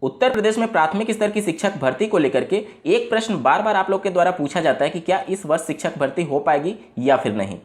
उत्तर प्रदेश में प्राथमिक स्तर की शिक्षक भर्ती को लेकर के एक प्रश्न बार बार आप लोग के द्वारा पूछा जाता है कि क्या इस वर्ष शिक्षक भर्ती हो पाएगी या फिर नहीं।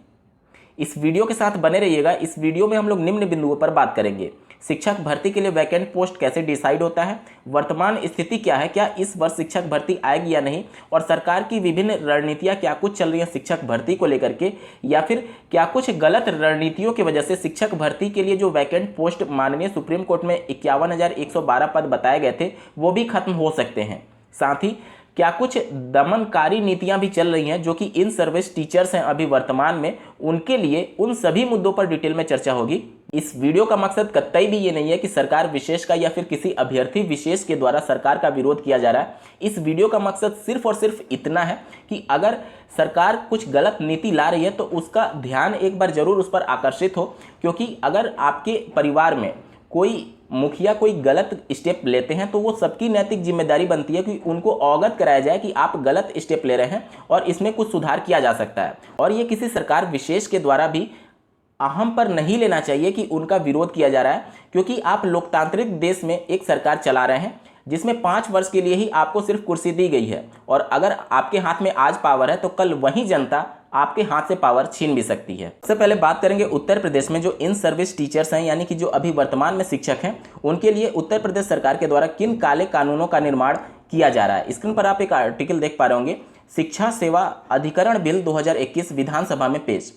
इस वीडियो के साथ बने रहिएगा। इस वीडियो में हम लोग निम्न बिंदुओं पर बात करेंगे। शिक्षक भर्ती के लिए वैकेंट पोस्ट कैसे डिसाइड होता है, वर्तमान स्थिति क्या है, क्या इस वर्ष शिक्षक भर्ती आएगी या नहीं, और सरकार की विभिन्न रणनीतियां क्या कुछ चल रही हैं शिक्षक भर्ती को लेकर के, या फिर क्या कुछ गलत रणनीतियों की वजह से शिक्षक भर्ती के लिए जो वैकेंट पोस्ट माननीय सुप्रीम कोर्ट में 51,112 पद बताए गए थे वो भी खत्म हो सकते हैं। साथ ही क्या कुछ दमनकारी नीतियां भी चल रही हैं जो कि इन सर्विस टीचर्स हैं अभी वर्तमान में, उनके लिए उन सभी मुद्दों पर डिटेल में चर्चा होगी। इस वीडियो का मकसद कतई भी ये नहीं है कि सरकार विशेष का या फिर किसी अभ्यर्थी विशेष के द्वारा सरकार का विरोध किया जा रहा है। इस वीडियो का मकसद सिर्फ और सिर्फ इतना है कि अगर सरकार कुछ गलत नीति ला रही है तो उसका ध्यान एक बार जरूर उस पर आकर्षित हो, क्योंकि अगर आपके परिवार में कोई मुखिया कोई गलत स्टेप लेते हैं तो वो सबकी नैतिक जिम्मेदारी बनती है कि उनको अवगत कराया जाए कि आप गलत स्टेप ले रहे हैं और इसमें कुछ सुधार किया जा सकता है। और ये किसी सरकार विशेष के द्वारा भी अहम पर नहीं लेना चाहिए कि उनका विरोध किया जा रहा है, क्योंकि आप लोकतांत्रिक देश में एक सरकार चला रहे हैं जिसमें 5 वर्ष के लिए ही आपको सिर्फ कुर्सी दी गई है, और अगर आपके हाथ में आज पावर है तो कल वही जनता आपके हाथ से पावर छीन भी सकती है। सबसे पहले बात करेंगे उत्तर प्रदेश में जो इन सर्विस टीचर्स हैं, यानी कि जो अभी वर्तमान में शिक्षक हैं, उनके लिए उत्तर प्रदेश सरकार के द्वारा किन काले कानूनों का निर्माण किया जा रहा है। स्क्रीन पर आप एक आर्टिकल देख पा रहे होंगे, शिक्षा सेवा अधिकरण बिल 2021 विधानसभा में पेश।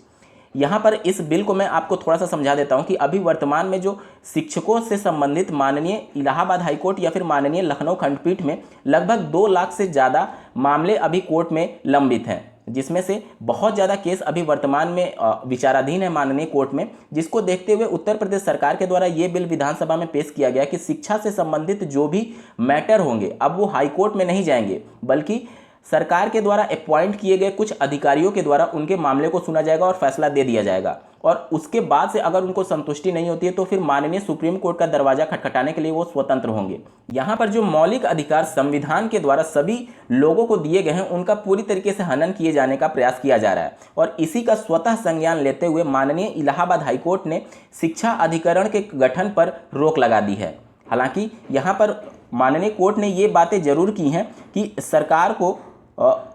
यहाँ पर इस बिल को मैं आपको थोड़ा सा समझा देता हूँ कि अभी वर्तमान में जो शिक्षकों से संबंधित माननीय इलाहाबाद हाईकोर्ट या फिर माननीय लखनऊ खंडपीठ में लगभग 2 लाख से ज़्यादा मामले अभी कोर्ट में लंबित हैं, जिसमें से बहुत ज़्यादा केस अभी वर्तमान में विचाराधीन है माननीय कोर्ट में, जिसको देखते हुए उत्तर प्रदेश सरकार के द्वारा ये बिल विधानसभा में पेश किया गया कि शिक्षा से संबंधित जो भी मैटर होंगे अब वो हाईकोर्ट में नहीं जाएंगे, बल्कि सरकार के द्वारा अपॉइंट किए गए कुछ अधिकारियों के द्वारा उनके मामले को सुना जाएगा और फैसला दे दिया जाएगा। और उसके बाद से अगर उनको संतुष्टि नहीं होती है तो फिर माननीय सुप्रीम कोर्ट का दरवाजा खटखटाने के लिए वो स्वतंत्र होंगे। यहाँ पर जो मौलिक अधिकार संविधान के द्वारा सभी लोगों को दिए गए हैं उनका पूरी तरीके से हनन किए जाने का प्रयास किया जा रहा है, और इसी का स्वतः संज्ञान लेते हुए माननीय इलाहाबाद हाईकोर्ट ने शिक्षा अधिकरण के गठन पर रोक लगा दी है। हालांकि यहाँ पर माननीय कोर्ट ने ये बातें जरूर की हैं कि सरकार को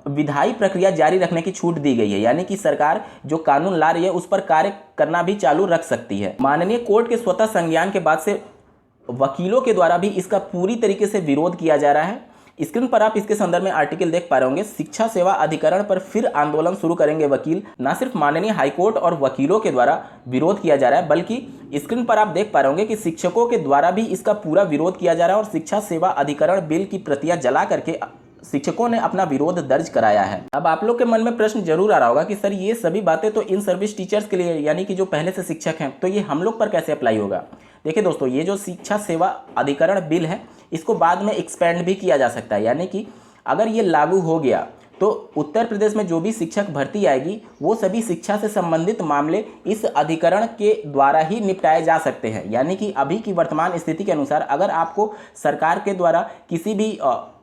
विधायी प्रक्रिया जारी रखने की छूट दी गई है, यानी कि सरकार जो कानून ला रही है उस पर कार्य करना भी चालू रख सकती है। माननीय कोर्ट के स्वतः संज्ञान के बाद से वकीलों के द्वारा भी इसका पूरी तरीके से विरोध किया जा रहा है। स्क्रीन पर आप इसके संदर्भ में आर्टिकल देख पा रहे होंगे, शिक्षा सेवा अधिकरण पर फिर आंदोलन शुरू करेंगे वकील। ना सिर्फ माननीय हाईकोर्ट और वकीलों के द्वारा विरोध किया जा रहा है, बल्कि स्क्रीन पर आप देख पा रहे होंगे कि शिक्षकों के द्वारा भी इसका पूरा विरोध किया जा रहा है, और शिक्षा सेवा अधिकरण बिल की प्रतियां जला करके शिक्षकों ने अपना विरोध दर्ज कराया है। अब आप लोग के मन में प्रश्न जरूर आ रहा होगा कि सर ये सभी बातें तो इन सर्विस टीचर्स के लिए, यानी कि जो पहले से शिक्षक हैं, तो ये हम लोग पर कैसे अप्लाई होगा। देखिए दोस्तों, ये जो शिक्षा सेवा अधिकरण बिल है इसको बाद में एक्सपेंड भी किया जा सकता है, यानी कि अगर ये लागू हो गया तो उत्तर प्रदेश में जो भी शिक्षक भर्ती आएगी वो सभी शिक्षा से संबंधित मामले इस अधिकरण के द्वारा ही निपटाए जा सकते हैं। यानी कि अभी की वर्तमान स्थिति के अनुसार अगर आपको सरकार के द्वारा किसी भी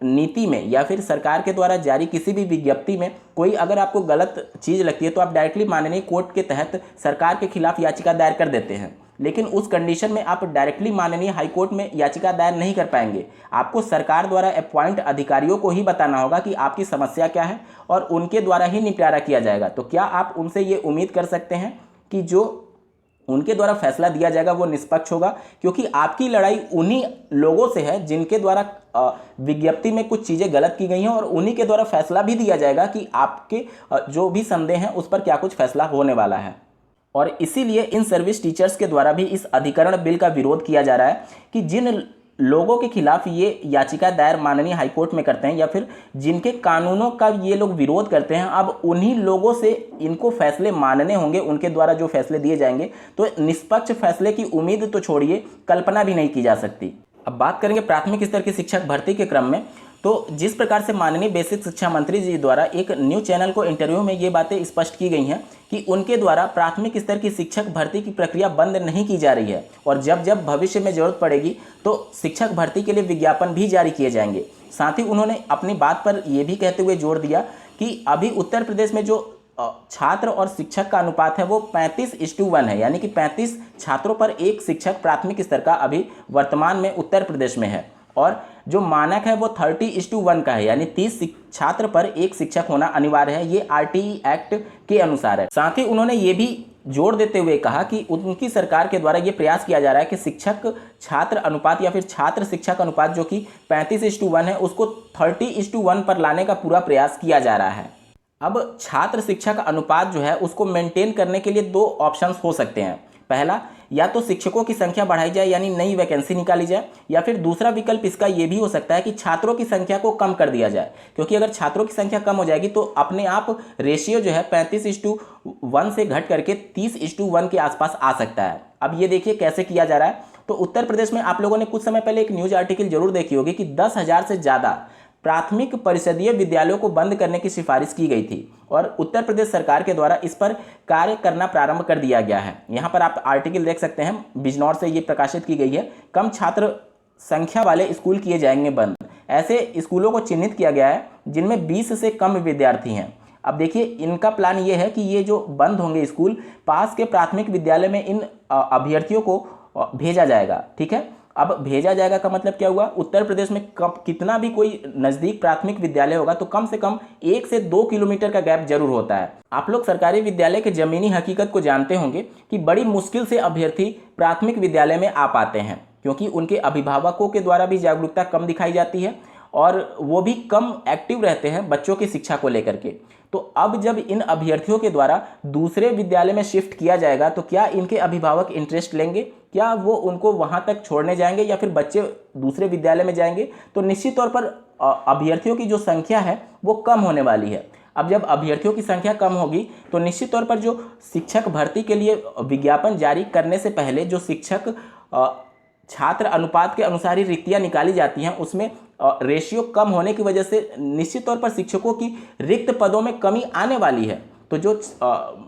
नीति में या फिर सरकार के द्वारा जारी किसी भी विज्ञप्ति में कोई अगर आपको गलत चीज़ लगती है तो आप डायरेक्टली माननीय कोर्ट के तहत सरकार के खिलाफ याचिका दायर कर देते हैं, लेकिन उस कंडीशन में आप डायरेक्टली माननीय हाईकोर्ट में याचिका दायर नहीं कर पाएंगे। आपको सरकार द्वारा अपॉइंट अधिकारियों को ही बताना होगा कि आपकी समस्या क्या है और उनके द्वारा ही निपटारा किया जाएगा। तो क्या आप उनसे ये उम्मीद कर सकते हैं कि जो उनके द्वारा फैसला दिया जाएगा वो निष्पक्ष होगा, क्योंकि आपकी लड़ाई उन्हीं लोगों से है जिनके द्वारा विज्ञप्ति में कुछ चीज़ें गलत की गई हैं, और उन्हीं के द्वारा फैसला भी दिया जाएगा कि आपके जो भी संदेह हैं उस पर क्या कुछ फैसला होने वाला है। और इसीलिए इन सर्विस टीचर्स के द्वारा भी इस अधिकरण बिल का विरोध किया जा रहा है कि जिन लोगों के खिलाफ ये याचिका दायर माननीय हाईकोर्ट में करते हैं या फिर जिनके कानूनों का ये लोग विरोध करते हैं, अब उन्हीं लोगों से इनको फैसले मानने होंगे, उनके द्वारा जो फैसले दिए जाएंगे। तो निष्पक्ष फैसले की उम्मीद तो छोड़िए, कल्पना भी नहीं की जा सकती। अब बात करेंगे प्राथमिक स्तर की शिक्षक भर्ती के क्रम में, तो जिस प्रकार से माननीय बेसिक शिक्षा मंत्री जी द्वारा एक न्यूज चैनल को इंटरव्यू में ये बातें स्पष्ट की गई हैं कि उनके द्वारा प्राथमिक स्तर की शिक्षक भर्ती की प्रक्रिया बंद नहीं की जा रही है, और जब जब भविष्य में जरूरत पड़ेगी तो शिक्षक भर्ती के लिए विज्ञापन भी जारी किए जाएंगे। साथ ही उन्होंने अपनी बात पर यह भी कहते हुए जोर दिया कि अभी उत्तर प्रदेश में जो छात्र और शिक्षक का अनुपात है वो 35:1 है, यानी कि 35 छात्रों पर एक शिक्षक प्राथमिक स्तर का अभी वर्तमान में उत्तर प्रदेश में है। और जो मानक है वो 30:1 का है, यानी 30 छात्र पर एक शिक्षक होना अनिवार्य है। ये आरटीई एक्ट के अनुसार है। साथ ही उन्होंने ये भी जोर देते हुए कहा कि उनकी सरकार के द्वारा ये प्रयास किया जा रहा है कि शिक्षक छात्र अनुपात या फिर छात्र शिक्षक अनुपात जो कि 35:1 है उसको 30:1 पर लाने का पूरा प्रयास किया जा रहा है। अब छात्र शिक्षक अनुपात जो है उसको मेंटेन करने के लिए दो ऑप्शंस हो सकते हैं। पहला, या तो शिक्षकों की संख्या बढ़ाई जाए यानी नई वैकेंसी निकाली जाए, या फिर दूसरा विकल्प इसका ये भी हो सकता है कि छात्रों की संख्या को कम कर दिया जाए, क्योंकि अगर छात्रों की संख्या कम हो जाएगी तो अपने आप रेशियो जो है 35:1 से घट करके 30:1 के आसपास आ सकता है। अब ये देखिए कैसे किया जा रहा है। तो उत्तर प्रदेश में आप लोगों ने कुछ समय पहले एक न्यूज आर्टिकल जरूर देखी होगी कि 10,000 से ज़्यादा प्राथमिक परिषदीय विद्यालयों को बंद करने की सिफारिश की गई थी और उत्तर प्रदेश सरकार के द्वारा इस पर कार्य करना प्रारंभ कर दिया गया है। यहाँ पर आप आर्टिकल देख सकते हैं, बिजनौर से ये प्रकाशित की गई है। कम छात्र संख्या वाले स्कूल किए जाएंगे बंद। ऐसे स्कूलों को चिन्हित किया गया है जिनमें 20 से कम विद्यार्थी हैं। अब देखिए इनका प्लान ये है कि ये जो बंद होंगे स्कूल, पास के प्राथमिक विद्यालय में इन अभ्यर्थियों को भेजा जाएगा। ठीक है, अब भेजा जाएगा का मतलब क्या हुआ, उत्तर प्रदेश में कितना भी कोई नज़दीक प्राथमिक विद्यालय होगा तो कम से कम 1 से 2 किलोमीटर का गैप जरूर होता है। आप लोग सरकारी विद्यालय के ज़मीनी हकीकत को जानते होंगे कि बड़ी मुश्किल से अभ्यर्थी प्राथमिक विद्यालय में आ पाते हैं, क्योंकि उनके अभिभावकों के द्वारा भी जागरूकता कम दिखाई जाती है और वो भी कम एक्टिव रहते हैं बच्चों की शिक्षा को लेकर के। तो अब जब इन अभ्यर्थियों के द्वारा दूसरे विद्यालय में शिफ्ट किया जाएगा तो क्या इनके अभिभावक इंटरेस्ट लेंगे, क्या वो उनको वहां तक छोड़ने जाएंगे या फिर बच्चे दूसरे विद्यालय में जाएंगे, तो निश्चित तौर पर अभ्यर्थियों की जो संख्या है वो कम होने वाली है। अब जब अभ्यर्थियों की संख्या कम होगी तो निश्चित तौर पर जो शिक्षक भर्ती के लिए विज्ञापन जारी करने से पहले जो शिक्षक छात्र अनुपात के अनुसार ही रिक्तियां निकाली जाती हैं उसमें रेशियो कम होने की वजह से निश्चित तौर पर शिक्षकों की रिक्त पदों में कमी आने वाली है। तो जो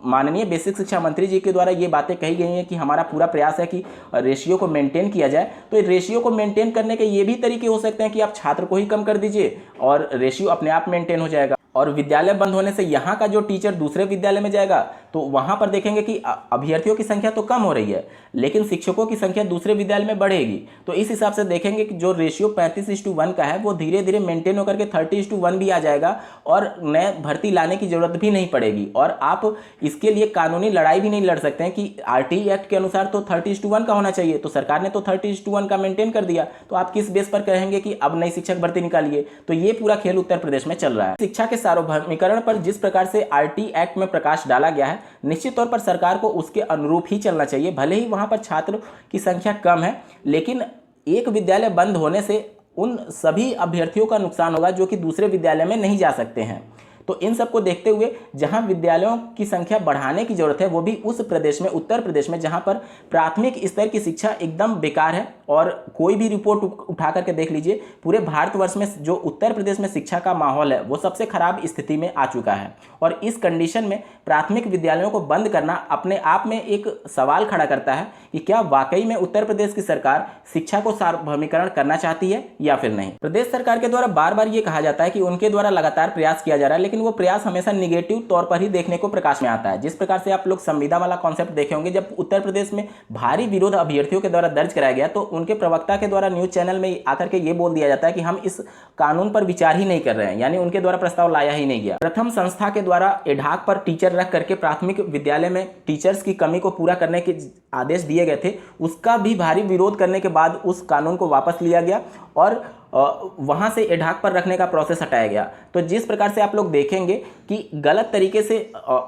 माननीय बेसिक शिक्षा मंत्री जी के द्वारा ये बातें कही गई हैं कि हमारा पूरा प्रयास है कि रेशियो को मेंटेन किया जाए, तो रेशियो को मेंटेन करने के ये भी तरीके हो सकते हैं कि आप छात्र को ही कम कर दीजिए और रेशियो अपने आप मेंटेन हो जाएगा। और विद्यालय बंद होने से यहाँ का जो टीचर दूसरे विद्यालय में जाएगा तो वहाँ पर देखेंगे कि अभ्यर्थियों की संख्या तो कम हो रही है लेकिन शिक्षकों की संख्या दूसरे विद्यालय में बढ़ेगी। तो इस हिसाब से देखेंगे कि जो रेशियो 35:1 का है वो धीरे धीरे मेंटेन होकर के 30:1 भी आ जाएगा और नए भर्ती लाने की जरूरत भी नहीं पड़ेगी। और आप इसके लिए कानूनी लड़ाई भी नहीं लड़ सकते हैं कि आरटीई एक्ट के अनुसार तो 30:1 का होना चाहिए, तो सरकार ने तो 30:1 का मेंटेन कर दिया, तो आप किस बेस पर कहेंगे कि अब नई शिक्षक भर्ती निकालिए। तो ये पूरा खेल उत्तर प्रदेश में चल रहा है। शिक्षा के सार्वभौमिकरण पर जिस प्रकार से आरटीई एक्ट में प्रकाश डाला गया है निश्चित तौर पर सरकार को उसके अनुरूप ही चलना चाहिए। भले ही वहां पर छात्र की संख्या कम है लेकिन एक विद्यालय बंद होने से उन सभी अभ्यर्थियों का नुकसान होगा जो कि दूसरे विद्यालय में नहीं जा सकते हैं। तो इन सब को देखते हुए जहां विद्यालयों की संख्या बढ़ाने की जरूरत है वो भी उस प्रदेश में, उत्तर प्रदेश में, जहां पर प्राथमिक स्तर की शिक्षा एकदम बेकार है। और कोई भी रिपोर्ट उठा करके देख लीजिए, पूरे भारतवर्ष में जो उत्तर प्रदेश में शिक्षा का माहौल है वो सबसे खराब स्थिति में आ चुका है। और इस कंडीशन में प्राथमिक विद्यालयों को बंद करना अपने आप में एक सवाल खड़ा करता है कि क्या वाकई में उत्तर प्रदेश की सरकार शिक्षा को सार्वभौमिकरण करना चाहती है या फिर नहीं। प्रदेश सरकार के द्वारा बार बार ये कहा जाता है कि उनके द्वारा लगातार प्रयास किया जा रहा है, लेकिन वो प्रयास हमेशा निगेटिव तौर पर ही देखने को प्रकाश में आता है। जिस प्रकार से आप लोग संविदा वाला कॉन्सेप्ट देखे होंगे, जब उत्तर प्रदेश में भारी विरोध अभ्यर्थियों के द्वारा दर्ज कराया गया तो उनके प्रवक्ता के द्वारा न्यूज चैनल में आकर के ये बोल दिया जाता है कि हम इस कानून पर विचार ही नहीं कर रहे हैं, यानी उनके द्वारा प्रस्ताव लाया ही नहीं गया। प्रथम संस्था के द्वारा एढाक पर टीचर रख करके प्राथमिक विद्यालय में टीचर्स की कमी को पूरा करने के आदेश दिए गए थे, उसका भी भारी विरोध करने के बाद उस कानून को वापस लिया गया और वहां से एढाक पर रखने का प्रोसेस हटाया गया। तो जिस प्रकार से आप लोग देखेंगे कि गलत तरीके से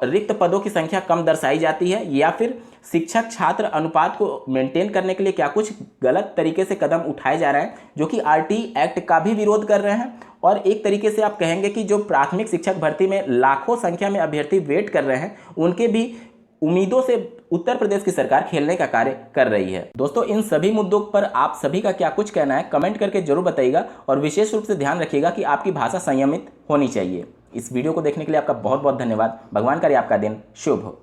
रिक्त पदों की संख्या कम दर्शाई जाती है या फिर शिक्षक छात्र अनुपात को मेंटेन करने के लिए क्या कुछ गलत तरीके से कदम उठाए जा रहे हैं जो कि आरटीई एक्ट का भी विरोध कर रहे हैं। और एक तरीके से आप कहेंगे कि जो प्राथमिक शिक्षक भर्ती में लाखों संख्या में अभ्यर्थी वेट कर रहे हैं उनके भी उम्मीदों से उत्तर प्रदेश की सरकार खेलने का कार्य कर रही है। दोस्तों, इन सभी मुद्दों पर आप सभी का क्या कुछ कहना है कमेंट करके जरूर बताइएगा और विशेष रूप से ध्यान रखिएगा कि आपकी भाषा संयमित होनी चाहिए। इस वीडियो को देखने के लिए आपका बहुत बहुत धन्यवाद। भगवान करे आपका दिन शुभ हो।